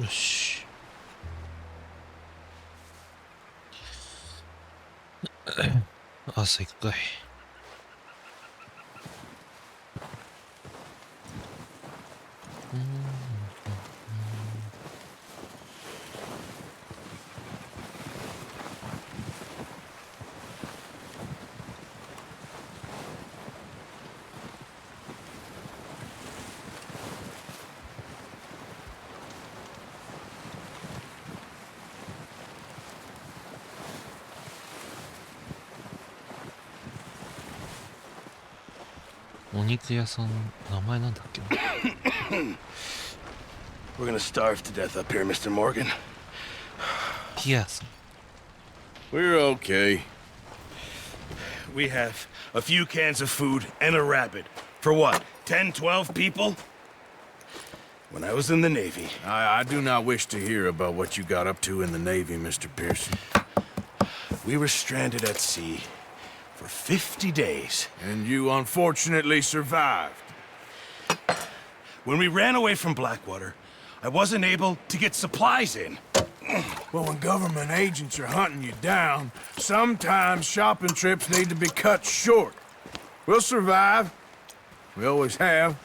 よし。朝一回。お肉屋さん、名前なんだっけな。We're gonna starve to death up here, Mr. Morgan. ピアソン。We're okay. We have a few cans of food and a rabbit. For what, 10, 12 people? When I was in the Navy... I do not wish to hear about what you got up to in the Navy, Mr. Pearson. We were stranded at sea for 50 days. And you unfortunately survived. When we ran away from Blackwater, I wasn't able to get supplies in. Well, when government agents are hunting you down, sometimes shopping trips need to be cut short. We'll survive. We always have.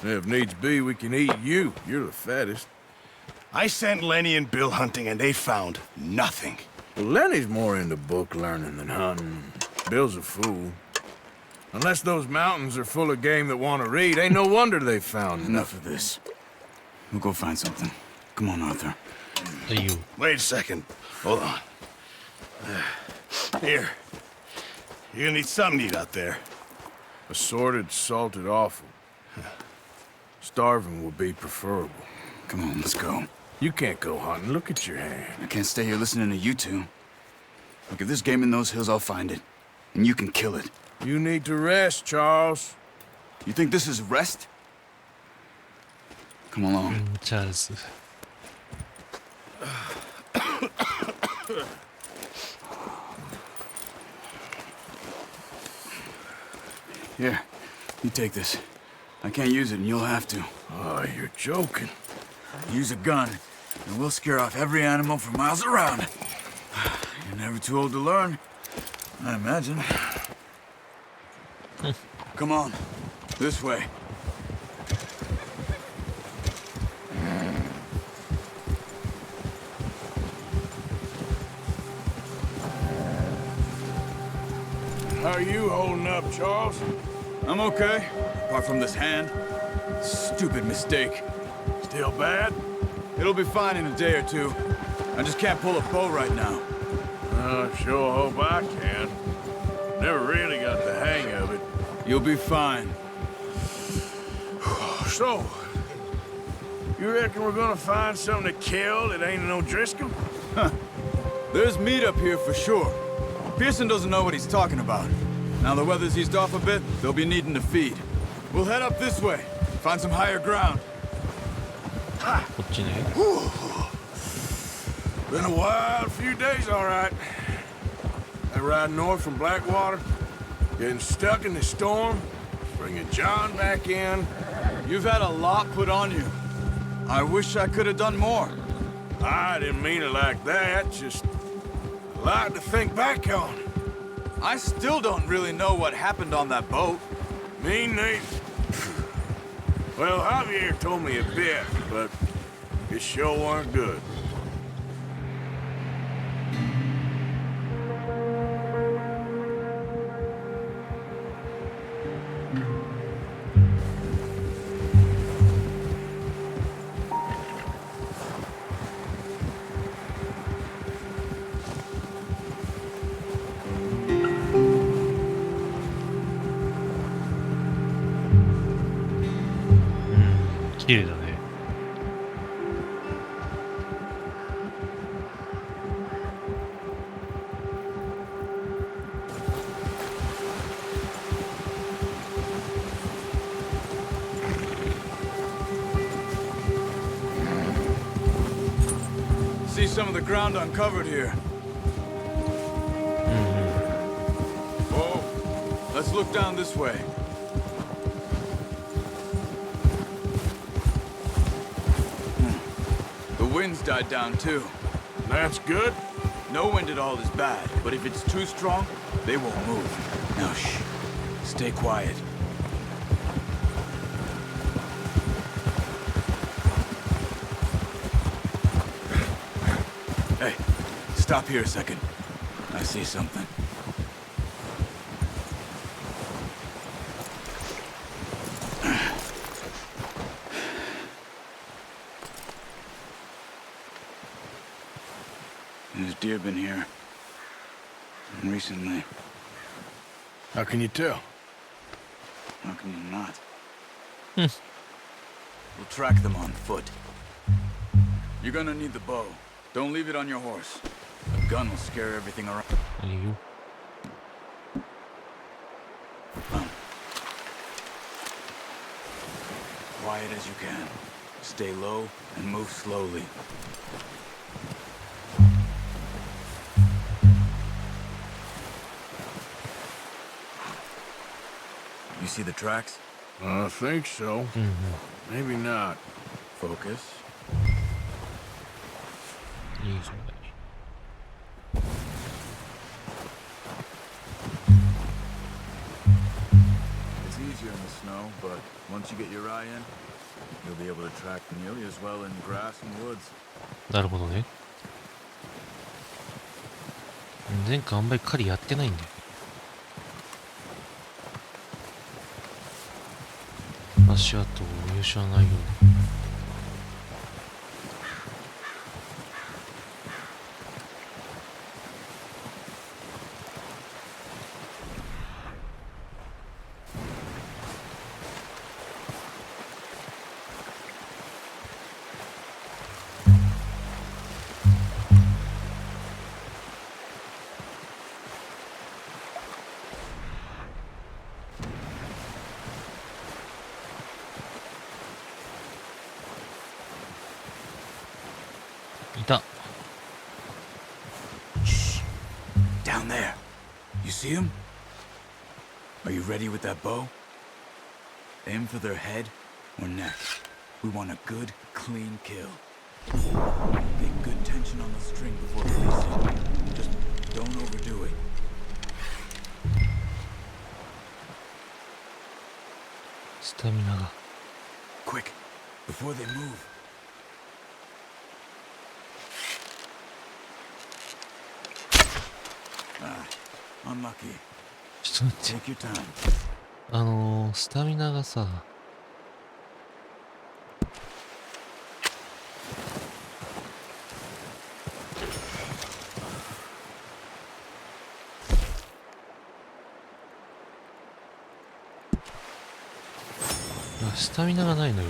And if needs be, we can eat you. You're the fattest. I sent Lenny and Bill hunting, and they found nothing. Well, Lenny's more into book learning than hunting. Bill's a fool. Unless those mountains are full of game that want to read, ain't no wonder they found Enough of this. We'll go find something. Come on, Arthur. You. Wait a second. Hold on. Here. You're gonna need something to eat out there. assorted, salted offal. Starving would be preferable. Come on, let's go. You can't go hunting. Look at your hand. I can't stay here listening to you two. Look, if there's game in those hills, I'll find it. And you can kill it. You need to rest, Charles. You think this is rest? Come along. Charles. Here, you take this. I can't use it, and you'll have to. Oh, you're joking. Use a gun, and we'll scare off every animal for miles around. You're never too old to learn, I imagine. Come on, this way. How are you holding up, Charles? I'm okay, apart from this hand. Stupid mistake. Still bad? It'll be fine in a day or two. I just can't pull a bow right now. I sure hope I can. Never really got the hang of it. You'll be fine. So, you reckon we're gonna find something to kill that ain't no Driscoll? There's meat up here for sure. Pearson doesn't know what he's talking about. Now the weather's eased off a bit, they'll be needing to feed. We'll head up this way, find some higher ground. こっちね。 Been a wild few days, all right. That ride north from Blackwater, getting stuck in the storm, bringing John back in. You've had a lot put on you. I wish I could have done more. I didn't mean it like that, just a lot to think back on. I still don't really know what happened on that boat. Me neither. Well, Javier told me a bit, but it sure weren't good. Mm, 綺麗だね。See some of the ground uncovered here. Oh, let's look down this way. wind's died down too. That's good. No wind at all is bad, but if it's too strong, they won't move. Now shh. Stay quiet. Hey, stop here a second. I see something. There's deer been here. Recently. How can you tell? How can you not? We'll track them on foot. You're gonna need the bow. Don't leave it on your horse. A gun will scare everything around. いいよ。 Quiet as you can. Stay low and move slowly. You see the tracks? I think so. Maybe not. Focus. いいぞ。 It's easier in the snow, but once you get your eye in, you'll be able to track nearly as well in grass and woods. なるほどね。前回あんまり狩りやってないんだよ。足跡を見失わないように。いた。 Shh. Down there. You see him? Are you ready with that bow? Aim for their head or neck. We want a good, clean kill. Get good tension on the string before releasing. Just don't overdo it. スタミナが。 Quick, before they move. Unlucky. ちょっと待って。 Take your time. スタミナがさ。スタミナがないのよ。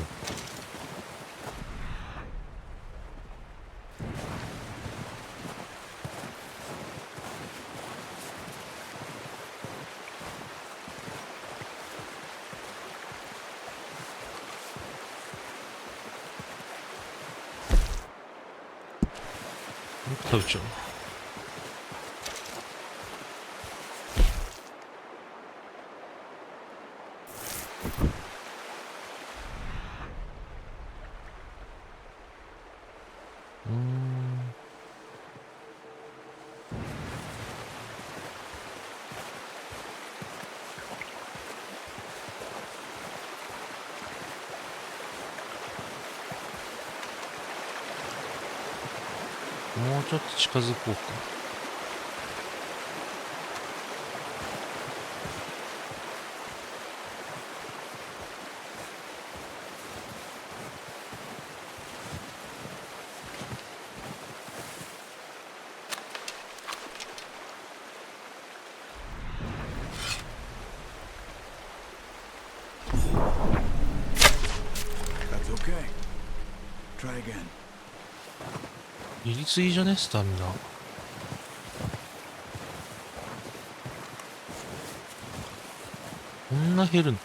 食べちゃう。もうちょっと近づこうか。That's okay. Try again. 入りすぎじゃねスタミナ。こんな減るの？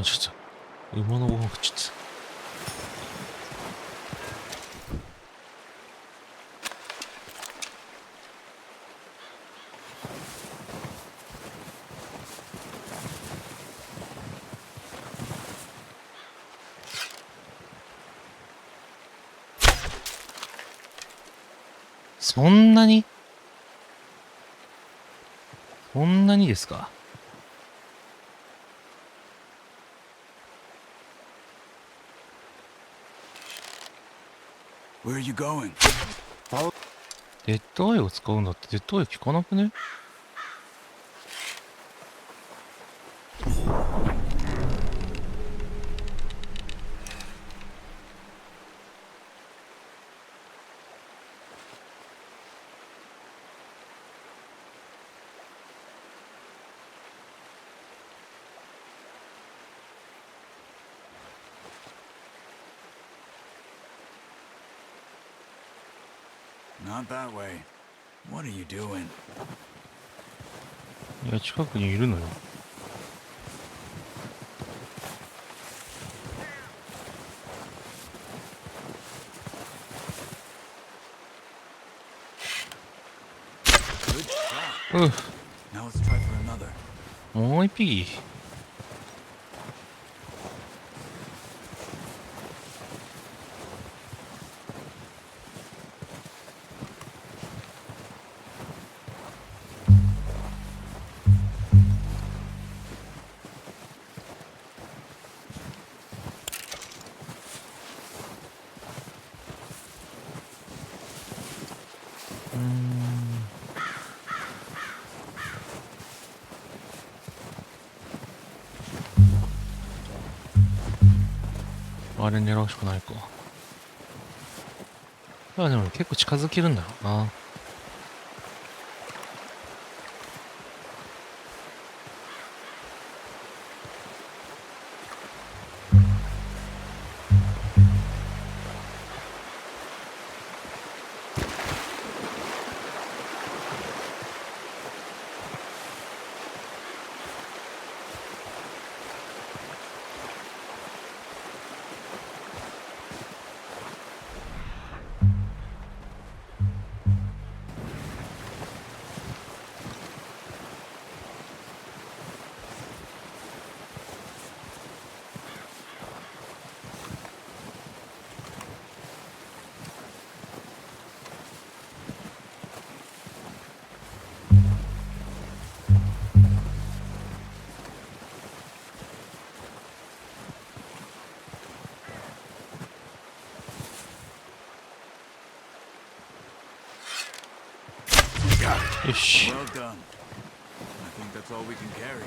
間違った。馬のご飯食っちゃった。そんなにですか。Where are you going? デッドアイを使うんだって。デッドアイ効かなくね。Not that way. What are you doing? いや、近くにいるのよ。Good shot. Now let's try for another. もう一匹。あれ狙うしかないか。あ、でも結構近づけるんだろうな。よし。Well done. I think that's all we can carry.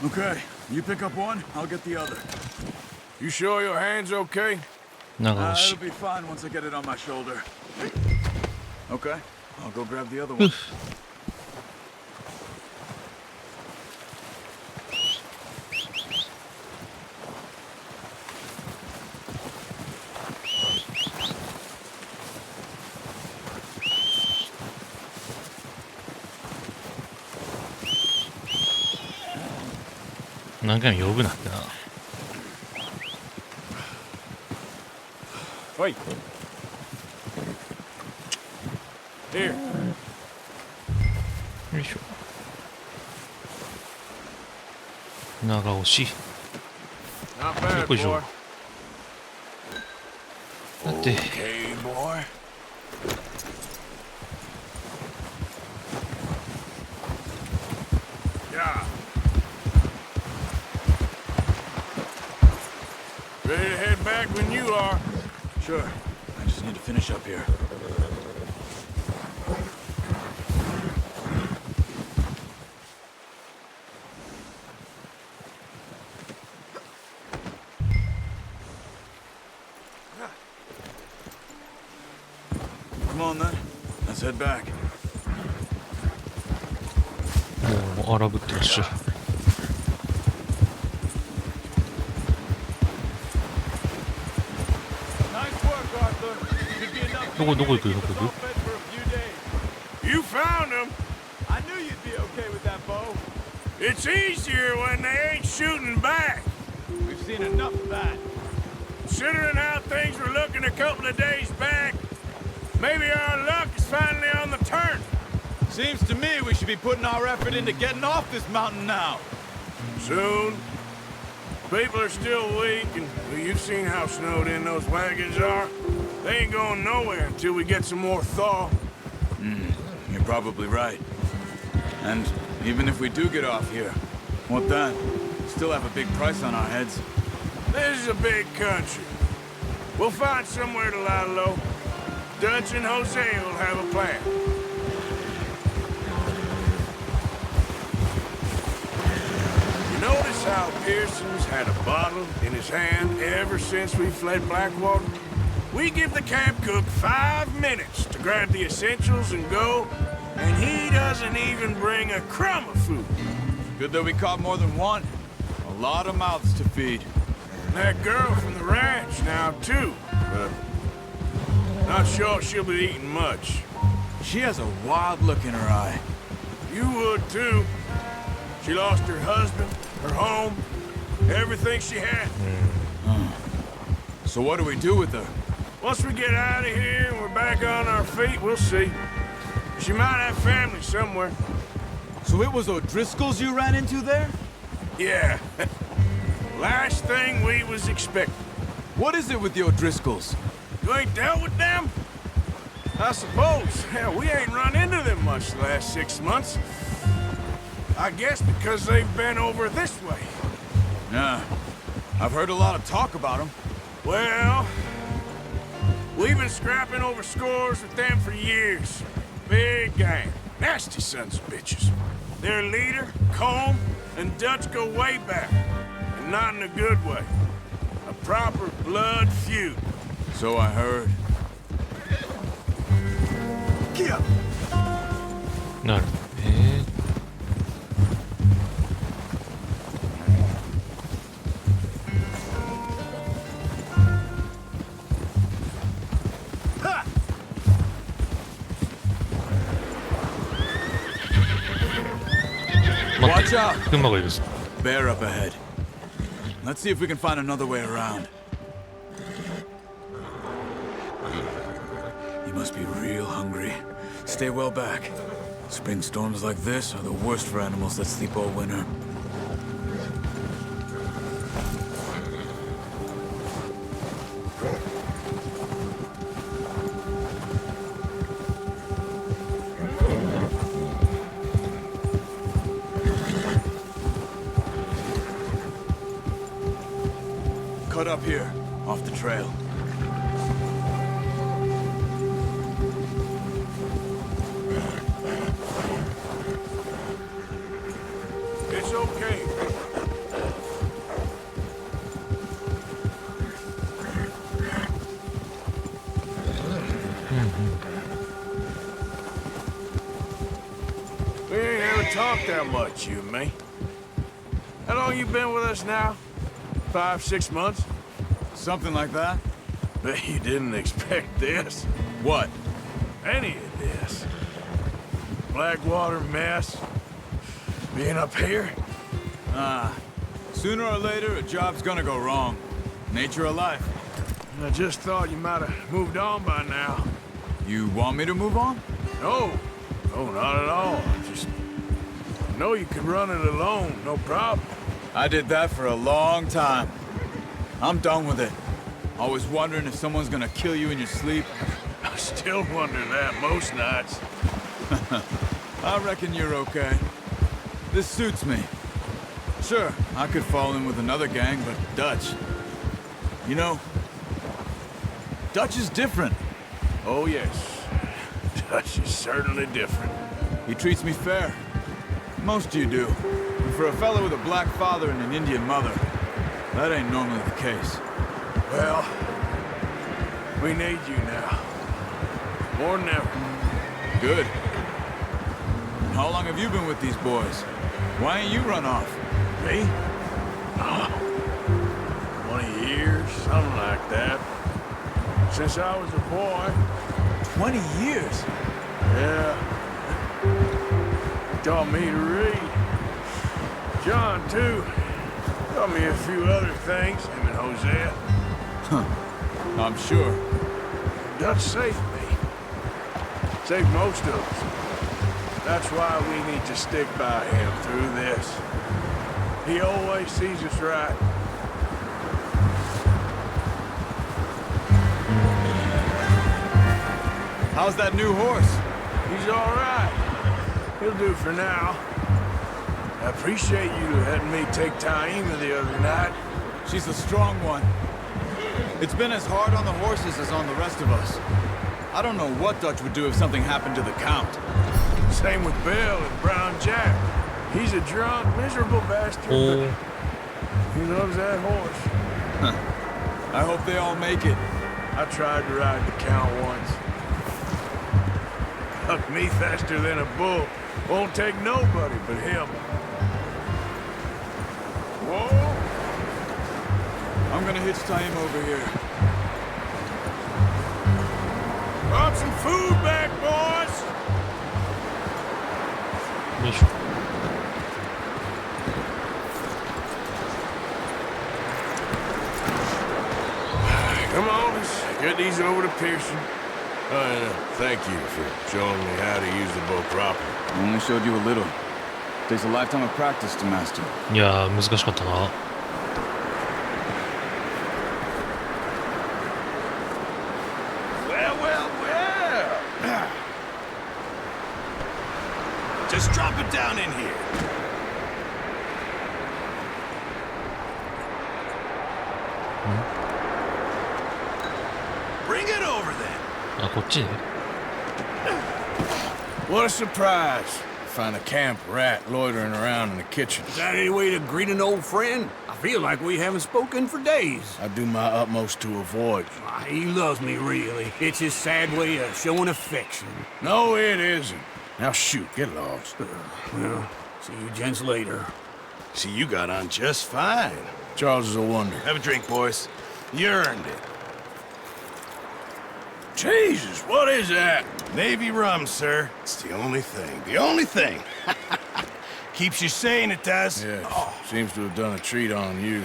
Okay, you pick up one, I'll get the other. You sure your hand's okay? 長押し It'll be fine once I get it on my shoulder. Okay, I'll go grab the other one. 何回も呼ぶなってな。おい。Here. よいしょ。長押し。Not bad, よいしょ。 boy. だって。 Okay, boy. Yeah. Ready to head back when you are. Sure, I just need to finish up here. Come on then, let's head back. もう荒ぶってらっしゃる。どこ行くどこ行く You found him. I knew you'd be okay with that bow. It's easier when they ain't shooting back. We've seen enough of that. Considering how things were looking a couple of days back, maybe our luck is finally on the turn. Seems to me we should be putting our effort into getting off this mountain now. Soon. People are still weak, and well, you've seen how snowed in those wagons are. They ain't going nowhere until we get some more thaw. You're probably right. And even if we do get off here, what then? Still have a big price on our heads. This is a big country. We'll find somewhere to lie low. Dutch and Jose will have a plan. You notice how Pearson's had a bottle in his hand ever since we fled Blackwater? We give the camp cook 5 minutes to grab the essentials and go, and he doesn't even bring a crumb of food. Good that we caught more than one. A lot of mouths to feed. And that girl from the ranch now, too, but not sure she'll be eating much. She has a wild look in her eye. You would, too. She lost her husband, her home, everything she had. So what do we do with her? Once we get out of here and we're back on our feet, we'll see. She might have family somewhere. So it was O'Driscoll's you ran into there? Yeah. Last thing we was expecting. What is it with the O'Driscolls? You ain't dealt with them? I suppose. Hell, we ain't run into them much the last 6 months. I guess because they've been over this way. Yeah. I've heard a lot of talk about them. Well, we've been scrapping over scores with them for years. Big gang. Nasty sons of bitches. Their leader, Combe, and Dutch go way back. And not in a good way. A proper blood feud. So I heard. Get up! なる。Ha! 待っ Watch て、 out! 群馬がいるぞ。 Bear up ahead. Let's see if we can find another way around. You must be real hungry. Stay well back. Spring storms like this are the worst for animals that sleep all winter. Cut up here, off the trail. It's okay. We ain't ever talked that much, you and me. How long you been with us now? 5, 6 months? Something like that? Bet you didn't expect this. What? Any of this. Blackwater mess. Being up here. Sooner or later, a job's gonna go wrong. Nature of life. I just thought you might have moved on by now. You want me to move on? No. No, not at all. I just know you could run it alone, no problem. I did that for a long time. I'm done with it. Always wondering if someone's gonna kill you in your sleep. I still wonder that most nights. I reckon you're okay. This suits me. Sure, I could fall in with another gang, but Dutch... You know, Dutch is different. Oh, yes. Dutch is certainly different. He treats me fair. Most of you do. And for a fellow with a black father and an Indian mother, that ain't normally the case. Well, we need you now. More than ever. Good. And how long have you been with these boys? Why ain't you run off? Me? Oh, 20 years, something like that. Since I was a boy. 20 years? Yeah. Taught me to read. John, too. Taught me a few other things, him and Hosea. I'm sure. Dutch saved me. Saved most of us. That's why we need to stick by him through this. He always sees us right. How's that new horse? He's all right. He'll do for now. I appreciate you letting me take Taima the other night. She's a strong one. It's been as hard on the horses as on the rest of us. I don't know what Dutch would do if something happened to the Count. Same with Bill and Brown Jack. He's a drunk, miserable bastard, 오, but he loves that horse. I hope they all make it. I tried to ride the Count once. Hucked me faster than a bull. Won't take nobody but him. Whoa! I'm gonna hitch Taima over here. Brought some food back, boys! よいしょ。 Come on, let's get these over to Pearson. And thank you for showing me how to use the bow properly. I only showed you a little. Takes a lifetime of practice to master. いやー、難しかったな。 Well, well, well. Just drop it down in here. Bring it over then. あ、こっちね。 What a surprise. Find a camp rat loitering around in the kitchen. Is that any way to greet an old friend? I feel like we haven't spoken for days. I do my utmost to avoid you. Ah, he loves me, really. It's his sad way of showing affection. No, it isn't. Now shoot, get lost. Well, see you gents later. See, you got on just fine. Charles is a wonder. Have a drink, boys. You earned it. Jesus, what is that? Navy rum, sir. It's the only thing. The only thing. Keeps you sane, it does. Yeah, seems to have done a treat on you.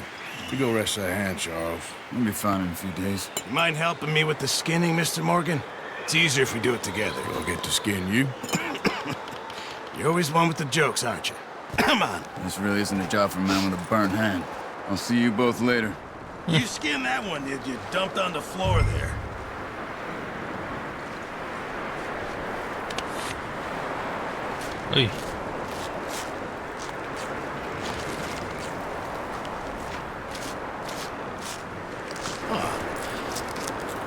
You go rest that hand, Charles. We'll be fine in a few days. You mind helping me with the skinning, Mr. Morgan? It's easier if we do it together. I'll get to skin you. You're always one with the jokes, aren't you? Come on. This really isn't a job for a man with a burnt hand. I'll see you both later. You skinned that one, did you? Dumped on the floor there. Hey.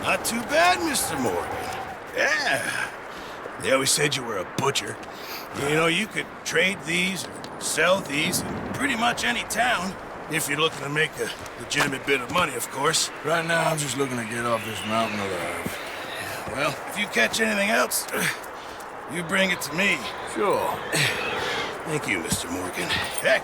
Not too bad, Mr. Morgan. Yeah. They always said you were a butcher. You know, you could trade these or sell these in pretty much any town. If you're looking to make a legitimate bit of money, of course. Right now, I'm just looking to get off this mountain alive. Well, if you catch anything else, you bring it to me. Sure. Thank you, Mr. Morgan. Heck,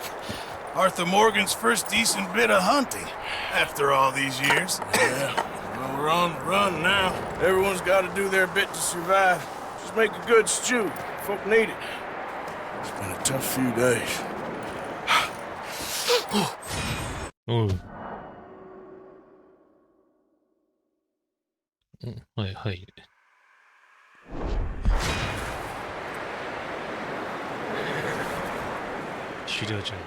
Arthur Morgan's first decent bit of hunting after all these years. Yeah. Well, we're on the run now. Everyone's got to do their bit to survive. Just make a good stew. Folk need it. It's been a tough few days. おう。うん、はいはい。終了じゃんね。